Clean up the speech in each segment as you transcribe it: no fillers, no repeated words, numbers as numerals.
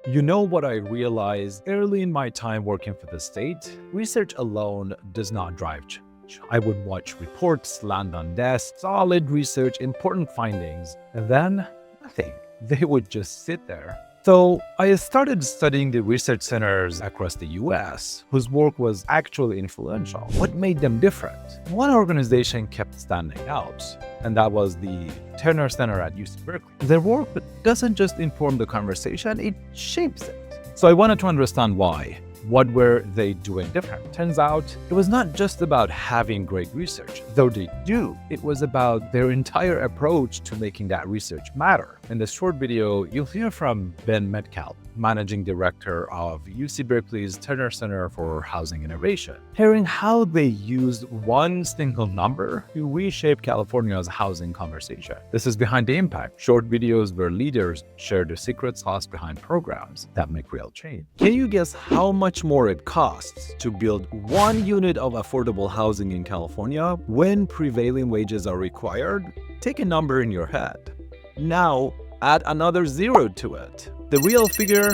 You know what I realized early in my time working for the state? Research alone does not drive change. I would watch reports land on desks, solid research, important findings, and then nothing. They would just sit there. So I started studying the research centers across the US, whose work was actually influential. What made them different? One organization kept standing out, and that was the Terner Center at UC Berkeley. Their work doesn't just inform the conversation, it shapes it. So I wanted to understand why. What were they doing different? Turns out, it was not just about having great research, though they do. It was about their entire approach to making that research matter. In this short video, you'll hear from Ben Metcalf, Managing Director of UC Berkeley's Terner Center for Housing Innovation, hearing how they used one single number to reshape California's housing conversation. This is Behind the Impact, short videos where leaders share the secret sauce behind programs that make real change. Can you guess how much more it costs to build 1 unit of affordable housing in California when prevailing wages are required? Take a number in your head. Now, add another 0 to it. The real figure,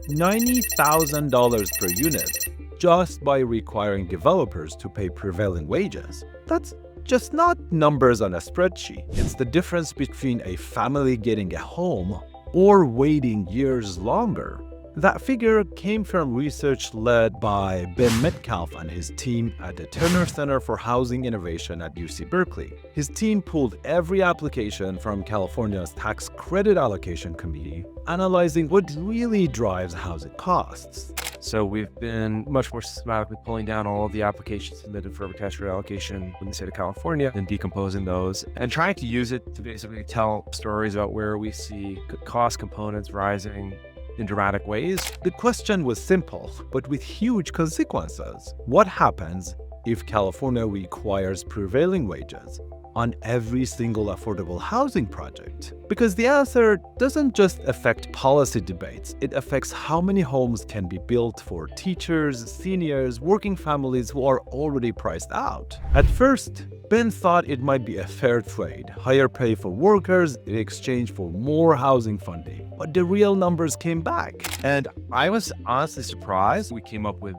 $90,000 per unit, just by requiring developers to pay prevailing wages. That's just not numbers on a spreadsheet. It's the difference between a family getting a home or waiting years longer. That figure came from research led by Ben Metcalf and his team at the Terner Center for Housing Innovation at UC Berkeley. His team pulled every application from California's Tax Credit Allocation Committee, analyzing what really drives housing costs. So we've been much more systematically pulling down all of the applications submitted for tax credit allocation in the state of California and decomposing those and trying to use it to basically tell stories about where we see cost components rising in dramatic ways. The question was simple, but with huge consequences. What happens if California requires prevailing wages on every single affordable housing project? Because the answer doesn't just affect policy debates, it affects how many homes can be built for teachers, seniors, working families who are already priced out. At first, Ben thought it might be a fair trade, higher pay for workers in exchange for more housing funding. But the real numbers came back. And I was honestly surprised. We came up with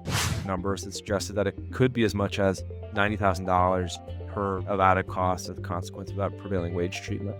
numbers that suggested that it could be as much as $90,000 per of added cost as a consequence of that prevailing wage treatment.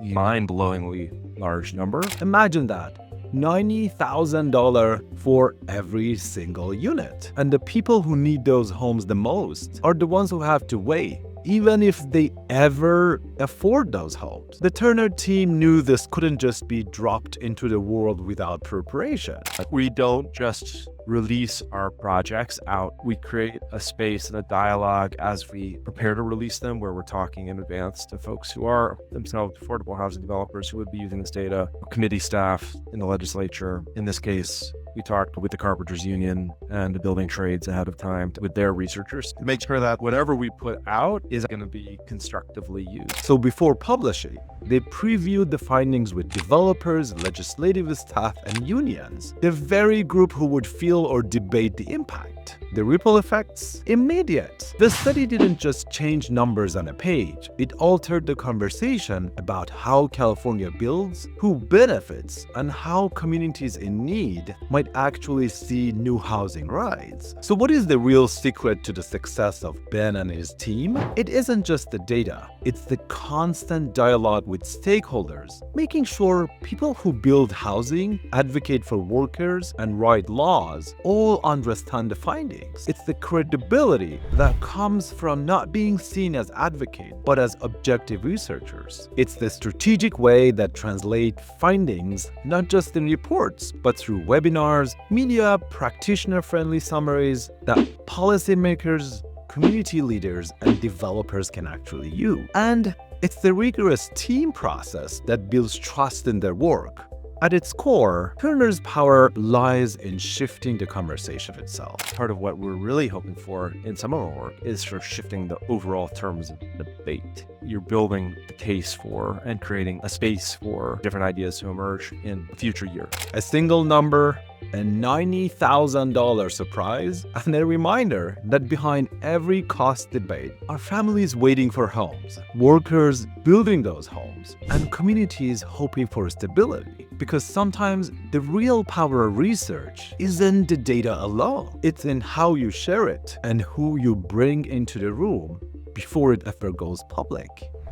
Mind-blowingly large number. Imagine that. $90,000 for every single unit. And the people who need those homes the most are the ones who have to wait, even if they ever afford those homes. The Terner team knew this couldn't just be dropped into the world without preparation. We don't just release our projects out. We create a space and a dialogue as we prepare to release them, where we're talking in advance to folks who are themselves affordable housing developers who would be using this data, committee staff in the legislature. In this case, we talked with the Carpenters Union and the building trades ahead of time with their researchers to make sure that whatever we put out is going to be constructively used. So before publishing, they previewed the findings with developers, legislative staff, and unions, the very group who would feel or debate the impact. The ripple effects? Immediate. The study didn't just change numbers on a page, it altered the conversation about how California builds, who benefits, and how communities in need might actually see new housing rise. So what is the real secret to the success of Ben and his team? It isn't just the data, it's the constant dialogue with stakeholders, making sure people who build housing, advocate for workers, and write laws all understand the findings. It's the credibility that comes from not being seen as advocates, but as objective researchers. It's the strategic way that translates findings not just in reports, but through webinars, media, practitioner-friendly summaries that policymakers, community leaders, and developers can actually use. And it's the rigorous team process that builds trust in their work. At its core, Terner's power lies in shifting the conversation itself. Part of what we're really hoping for in some of our work is for shifting the overall terms of debate. You're building the case for and creating a space for different ideas to emerge in a future year. A single number, a $90,000 surprise, and a reminder that behind every cost debate are families waiting for homes, workers building those homes, and communities hoping for stability. Because sometimes the real power of research isn't the data alone. It's in how you share it and who you bring into the room before it ever goes public.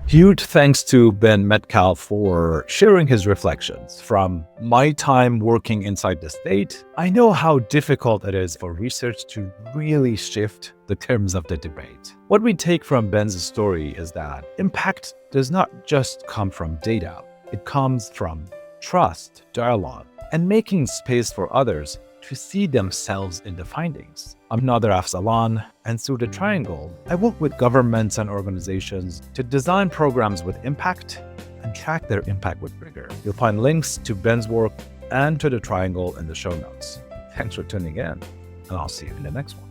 Huge thanks to Ben Metcalf for sharing his reflections. From my time working inside the state, I know how difficult it is for research to really shift the terms of the debate. What we take from Ben's story is that impact does not just come from data. It comes from trust, dialogue, and making space for others to see themselves in the findings. I'm Nader Afzalan, and through the Triangle, I work with governments and organizations to design programs with impact and track their impact with rigor. You'll find links to Ben's work and to the Triangle in the show notes. Thanks for tuning in, and I'll see you in the next one.